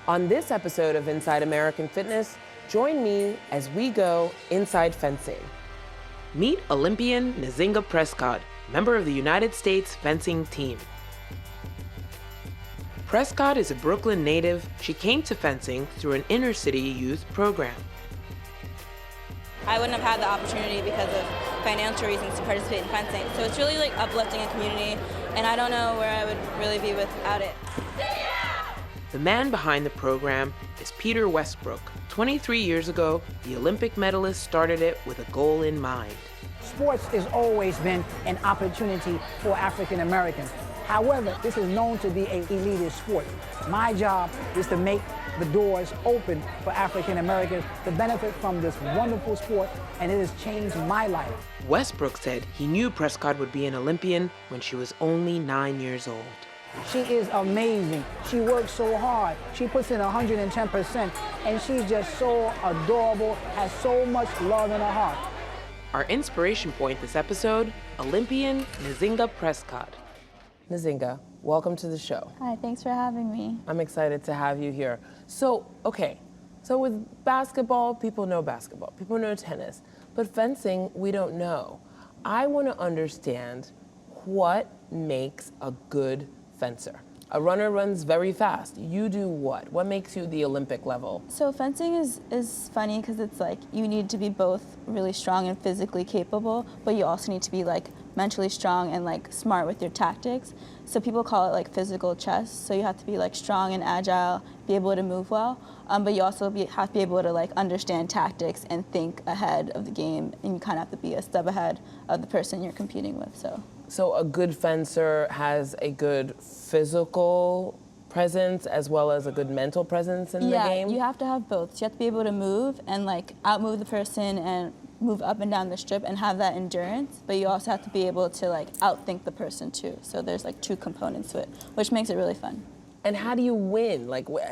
On this episode of Inside American Fitness, join me as we go inside fencing. Meet Olympian Nzingha Prescod, member of the United States fencing team. Prescod is a Brooklyn native. She came to fencing through an inner-city youth program. I wouldn't have had the opportunity because of financial reasons to participate in fencing. So it's really like uplifting a community, and I don't know where I would really be without it. The man behind the program is Peter Westbrook. 23 years ago, the Olympic medalist started it with a goal in mind. Sports has always been an opportunity for African Americans. However, this is known to be an elitist sport. My job is to make the doors open for African Americans to benefit from this wonderful sport, and it has changed my life. Westbrook said he knew Prescod would be an Olympian when she was only 9 years old. She is amazing. She works so hard. She puts in 110%, and she's just so adorable, has so much love in her heart. Our inspiration point this episode, Olympian Nzingha Prescod. Nzingha, welcome to the show. Hi, thanks for having me. I'm excited to have you here. So with basketball, people know basketball, people know tennis, but fencing, we don't know. I want to understand what makes a good fencer. A runner runs very fast. You do what? What makes you the Olympic level? So fencing is funny because it's like you need to be both really strong and physically capable, but you also need to be like mentally strong and like smart with your tactics. So people call it like physical chess. So you have to be like strong and agile, be able to move well, but you also have to be able to like understand tactics and think ahead of the game, and you kind of have to be a step ahead of the person you're competing with. So a good fencer has a good physical presence as well as a good mental presence in the game? Yeah, you have to have both. So you have to be able to move and like outmove the person and move up and down the strip and have that endurance, but you also have to be able to like outthink the person too. So there's like two components to it, which makes it really fun. And how do you win?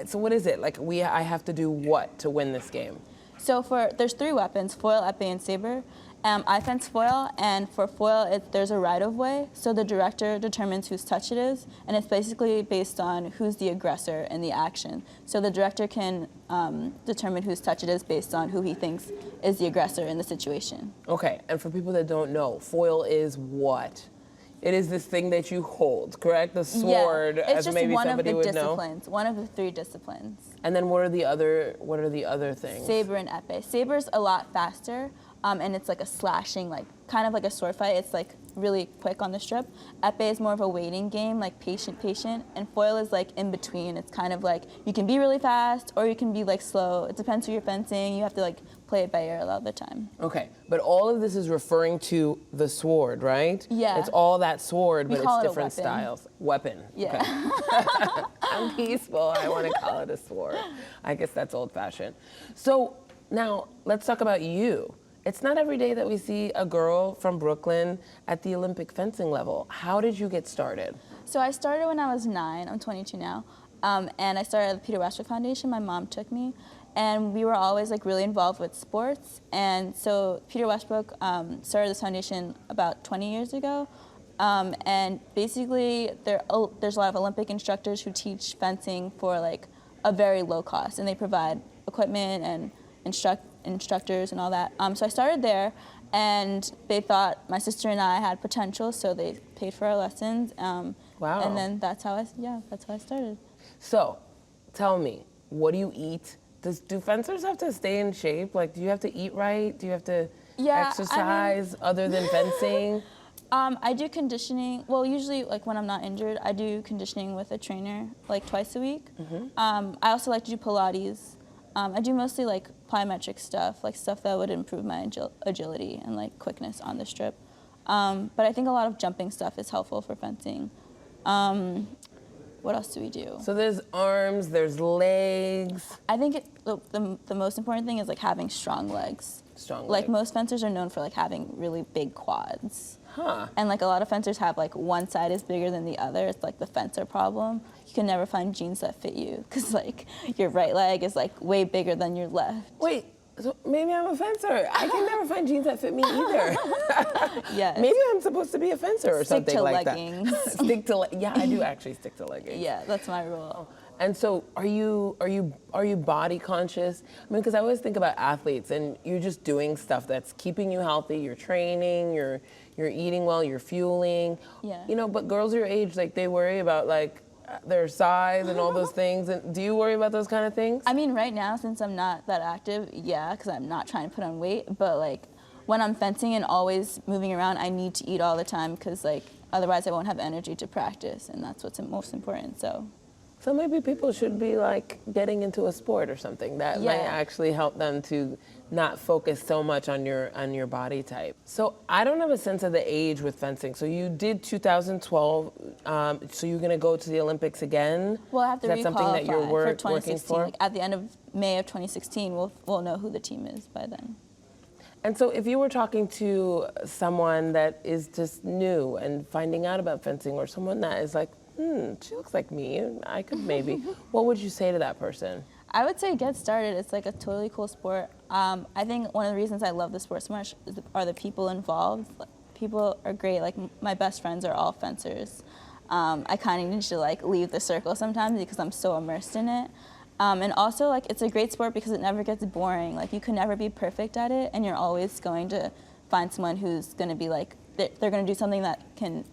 So what is it? I have to do what to win this game? So there's three weapons: foil, epee, and saber. I fence foil, and for foil, there's a right-of-way, so the director determines whose touch it is, and it's basically based on who's the aggressor in the action. So the director can determine whose touch it is based on who he thinks is the aggressor in the situation. Okay, and for people that don't know, foil is what? It is this thing that you hold, correct? The sword, it's as just maybe one somebody of the would know. disciplines, one of the three disciplines. And then what are the other things? Saber and epee. Saber's a lot faster. And it's like a slashing, like kind of like a sword fight. It's like really quick on the strip. Epee is more of a waiting game, like patient. And foil is like in between. It's kind of like you can be really fast or you can be like slow. It depends who you're fencing. You have to like play it by ear a lot of the time. Okay, but all of this is referring to the sword, right? Yeah. It's all that sword, but it's different weapon. Styles. Weapon. Yeah. Okay. I'm peaceful. I want to call it a sword. I guess that's old-fashioned. So now let's talk about you. It's not every day that we see a girl from Brooklyn at the Olympic fencing level. How did you get started? So I started when I was 9. I'm 22 now. And I started at the Peter Westbrook Foundation. My mom took me. And we were always like really involved with sports. And so Peter Westbrook started this foundation about 20 years ago. And basically there's a lot of Olympic instructors who teach fencing for like a very low cost. And they provide equipment and instructors and all that. So I started there, and they thought my sister and I had potential, so they paid for our lessons. Wow. And then that's how I started. So, tell me, what do you eat? Do fencers have to stay in shape? Like, do you have to eat right? Do you have to exercise other than fencing? I do conditioning. Well, usually, like when I'm not injured, I do conditioning with a trainer like twice a week. Mm-hmm. I also like to do Pilates. I do mostly like plyometric stuff, like stuff that would improve my agility and like quickness on the strip. But I think a lot of jumping stuff is helpful for fencing. What else do we do? So there's arms, there's legs. I think the most important thing is like having strong legs. Strong legs. Like most fencers are known for like having really big quads. Huh. And like a lot of fencers have like one side is bigger than the other. It's like the fencer problem. You can never find jeans that fit you because like your right leg is like way bigger than your left. Wait, so maybe I'm a fencer. I can never find jeans that fit me either. Yes. Maybe I'm supposed to be a fencer or something like leggings. that. Stick to leggings. Yeah, I do actually stick to leggings. Yeah, that's my rule. And so are you body conscious? I mean, because I always think about athletes and you're just doing stuff that's keeping you healthy, you're training, you're eating well, you're fueling. Yeah. You know, but girls your age, like they worry about like their size and all those things. And do you worry about those kind of things? I mean, right now, since I'm not that active, yeah, because I'm not trying to put on weight, but like when I'm fencing and always moving around, I need to eat all the time because like otherwise I won't have energy to practice, and that's what's most important. So maybe people should be like getting into a sport or something that might actually help them to not focus so much on your body type. So I don't have a sense of the age with fencing. So you did 2012. So you're gonna go to the Olympics again? Well, I have to Is that something that you're for 2016. working for? Like, at the end of May of 2016, we'll know who the team is by then. And so if you were talking to someone that is just new and finding out about fencing, or someone that is like, she looks like me, I could maybe, what would you say to that person? I would say get started. It's like a totally cool sport. I think one of the reasons I love the sport so much are the people involved. People are great. Like my best friends are all fencers. I kind of need to like leave the circle sometimes because I'm so immersed in it. And also like it's a great sport because it never gets boring. Like you can never be perfect at it, and you're always going to find someone who's going to be like, they're going to do something that can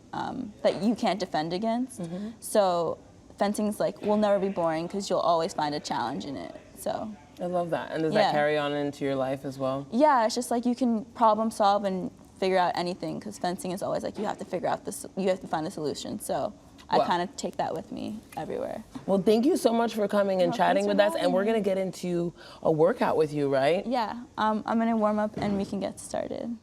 that you can't defend against. So fencing's like will never be boring because you'll always find a challenge in it. So I love that. And does that carry on into your life as well? Yeah, it's just like you can problem solve and figure out anything because fencing is always like you have to figure out you have to find a solution. So I kind of take that with me everywhere. Well, thank you so much for coming and chatting with us. And we're going to get into a workout with you, right? Yeah, I'm going to warm up and we can get started.